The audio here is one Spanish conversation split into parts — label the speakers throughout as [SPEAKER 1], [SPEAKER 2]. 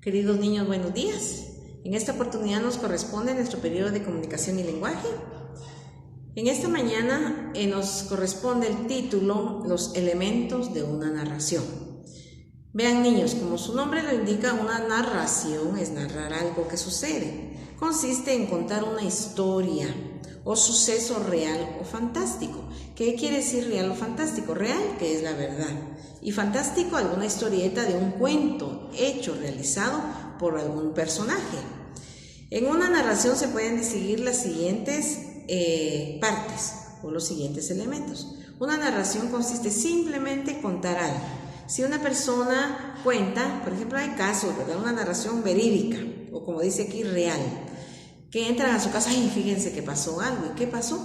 [SPEAKER 1] Queridos niños, buenos días. En esta oportunidad nos corresponde nuestro periodo de comunicación y lenguaje. En esta mañana nos corresponde el título Los elementos de una narración. Vean niños, como su nombre lo indica, una narración es narrar algo que sucede. Consiste en contar una historia o suceso real o fantástico. ¿Qué quiere decir real o fantástico? Real, que es la verdad, y fantástico, alguna historieta de un cuento hecho, realizado por algún personaje. En una narración se pueden distinguir las siguientes partes o los siguientes elementos. Una narración consiste simplemente en contar algo. Si una persona cuenta, por ejemplo, hay casos, ¿verdad? Una narración verídica, o como dice aquí, real, que entran a su casa, ay, fíjense que pasó algo, ¿y qué pasó?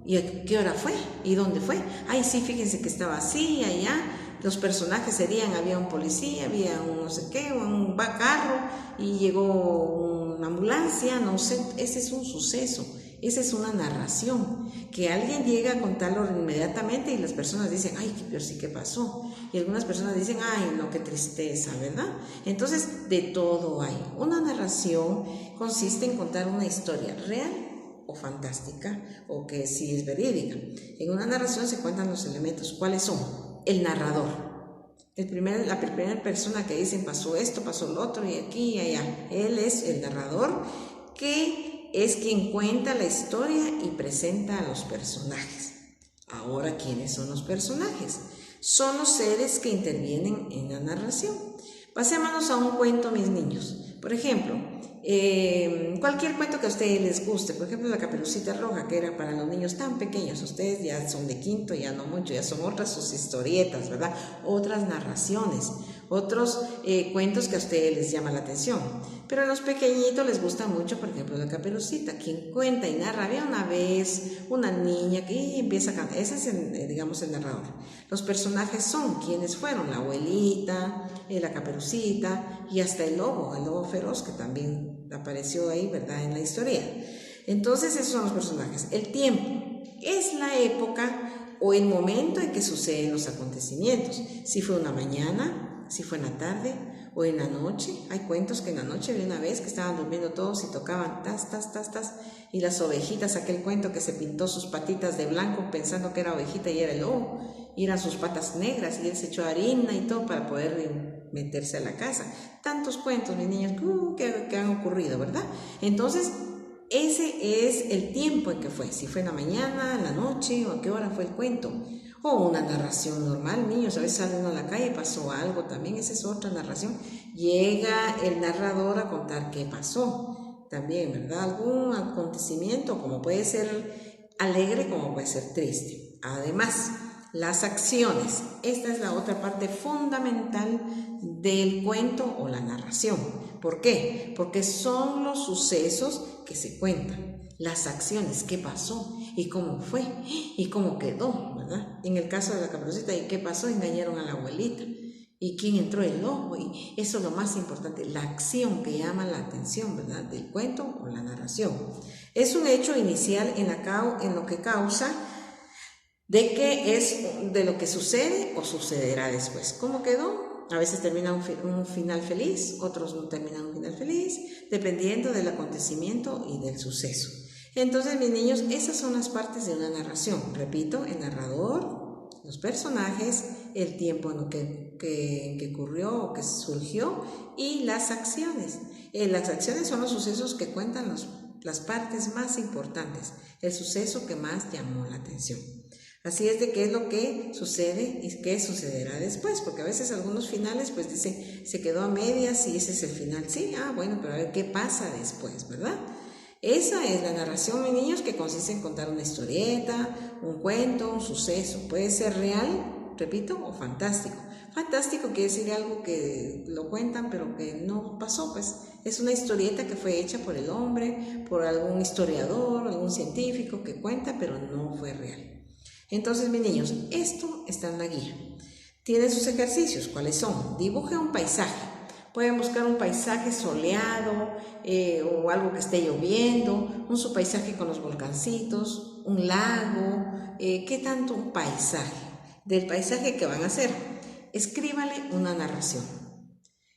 [SPEAKER 1] ¿Y a qué hora fue? ¿Y dónde fue? Ay, sí, fíjense que estaba así, allá. Los personajes serían, había un policía, había un no sé qué, un carro, y llegó una ambulancia, no sé, ese es un suceso, esa es una narración, que alguien llega a contarlo inmediatamente y las personas dicen, ay, pero sí, ¿qué pasó? Y algunas personas dicen, ay, no, qué tristeza, ¿verdad? Entonces, de todo hay. Una narración consiste en contar una historia real o fantástica, o que sí es verídica. En una narración se cuentan los elementos. ¿Cuáles son? El narrador. La primera persona que dicen pasó esto, pasó lo otro, y aquí y allá. Él es el narrador, que es quien cuenta la historia y presenta a los personajes. Ahora, ¿quiénes son los personajes? Son los seres que intervienen en la narración. Pasémonos a un cuento, mis niños. Por ejemplo, cualquier cuento que a ustedes les guste, por ejemplo, La Caperucita Roja, que era para los niños tan pequeños, ustedes ya son de quinto, ya no mucho, ya son otras sus historietas, ¿verdad? Otras narraciones, otros cuentos que a ustedes les llaman la atención. Pero a los pequeñitos les gusta mucho, por ejemplo, La Caperucita, quien cuenta y narra. Había una vez una niña que empieza a cantar, ese es digamos el narrador. Los personajes son quienes fueron, la abuelita, la Caperucita y hasta el lobo feroz, que también apareció ahí, ¿verdad?, en la historia. Entonces esos son los personajes. El tiempo es la época o el momento en que suceden los acontecimientos. Si fue una mañana, si fue en la tarde o en la noche. Hay cuentos que en la noche había una vez que estaban durmiendo todos y tocaban tas, tas, tas, tas, y las ovejitas, aquel cuento que se pintó sus patitas de blanco pensando que era ovejita y era el lobo, y eran sus patas negras, y él se echó harina y todo para poder meterse a la casa. Tantos cuentos, mis niños, que han ocurrido, ¿verdad? Entonces, ese es el tiempo en que fue, si fue en la mañana, en la noche, o a qué hora fue el cuento. O una narración normal, niños, a veces salen a la calle, pasó algo también, esa es otra narración. Llega el narrador a contar qué pasó también, ¿verdad? Algún acontecimiento, como puede ser alegre, como puede ser triste. Además, las acciones, esta es la otra parte fundamental del cuento o la narración. ¿Por qué? Porque son los sucesos que se cuentan. Las acciones, qué pasó y cómo fue y cómo quedó, ¿verdad? En el caso de la Caperucita, ¿y qué pasó? Engañaron a la abuelita. ¿Y quién entró? El lobo. Y eso es lo más importante, la acción que llama la atención, ¿verdad?, del cuento o la narración. Es un hecho inicial en lo que causa de qué es de lo que sucede o sucederá después. ¿Cómo quedó? A veces termina un final feliz, otros no terminan un final feliz, dependiendo del acontecimiento y del suceso. Entonces, mis niños, esas son las partes de una narración. Repito, el narrador, los personajes, el tiempo en lo que ocurrió o que surgió, y las acciones. Las acciones son los sucesos que cuentan las partes más importantes, el suceso que más llamó la atención. Así es de qué es lo que sucede y qué sucederá después, porque a veces algunos finales pues dicen, se quedó a medias y ese es el final. Sí, bueno, pero a ver qué pasa después, ¿verdad? Esa es la narración, mis niños, que consiste en contar una historieta, un cuento, un suceso. Puede ser real, repito, o fantástico. Fantástico quiere decir algo que lo cuentan pero que no pasó, pues es una historieta que fue hecha por el hombre, por algún historiador, algún científico que cuenta pero no fue real. Entonces, mis niños, esto está en la guía. Tiene sus ejercicios. ¿Cuáles son? Dibuje un paisaje. Pueden buscar un paisaje soleado o algo que esté lloviendo, un paisaje con los volcancitos, un lago. ¿Qué tanto un paisaje? Del paisaje que van a hacer, escríbale una narración.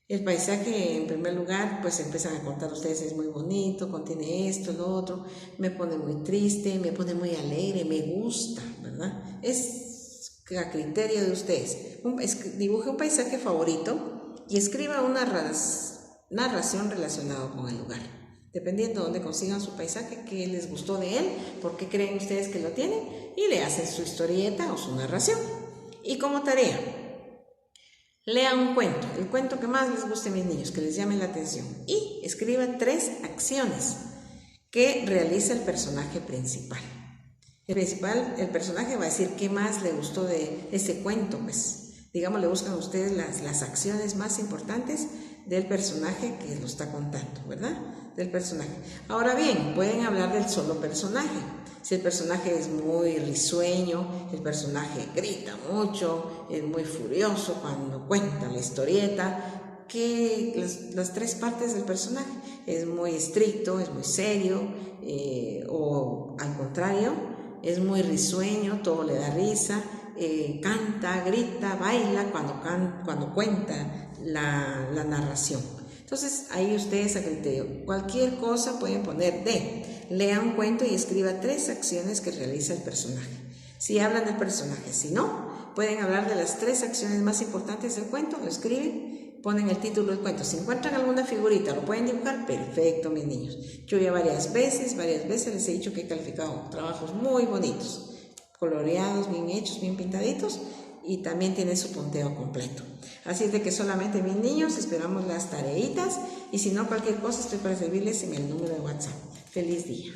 [SPEAKER 1] El paisaje, en primer lugar, pues empiezan a contar ustedes, es muy bonito, contiene esto, lo otro, me pone muy triste, me pone muy alegre, me gusta, ¿verdad? Es a criterio de ustedes. Dibuje un paisaje favorito y escriba una narración relacionada con el lugar. Dependiendo de dónde consigan su paisaje, qué les gustó de él, por qué creen ustedes que lo tienen, y le hacen su historieta o su narración. Y como tarea, lean un cuento, el cuento que más les guste a mis niños, que les llame la atención, y escriban 3 acciones que realiza el personaje principal. El personaje va a decir qué más le gustó de ese cuento, pues, digamos, le buscan ustedes las acciones más importantes del personaje que lo está contando, ¿verdad? Del personaje. Ahora bien, pueden hablar del solo personaje. Si el personaje es muy risueño, el personaje grita mucho, es muy furioso cuando cuenta la historieta, que las 3 partes del personaje, es muy estricto, es muy serio, o al contrario, es muy risueño, todo le da risa, canta, grita, baila cuando cuenta la narración. Entonces ahí ustedes a criterio, cualquier cosa pueden poner lea un cuento y escriba 3 acciones que realiza el personaje. Si hablan del personaje, si no, pueden hablar de las 3 acciones más importantes del cuento, lo escriben, ponen el título del cuento. Si encuentran alguna figurita, lo pueden dibujar, perfecto, mis niños. Yo ya varias veces les he dicho que he calificado trabajos muy bonitos, coloreados, bien hechos, bien pintaditos, y también tiene su punteo completo. Así es de que solamente, mis niños, esperamos las tareitas, y si no, cualquier cosa estoy para servirles en el número de WhatsApp. ¡Feliz día!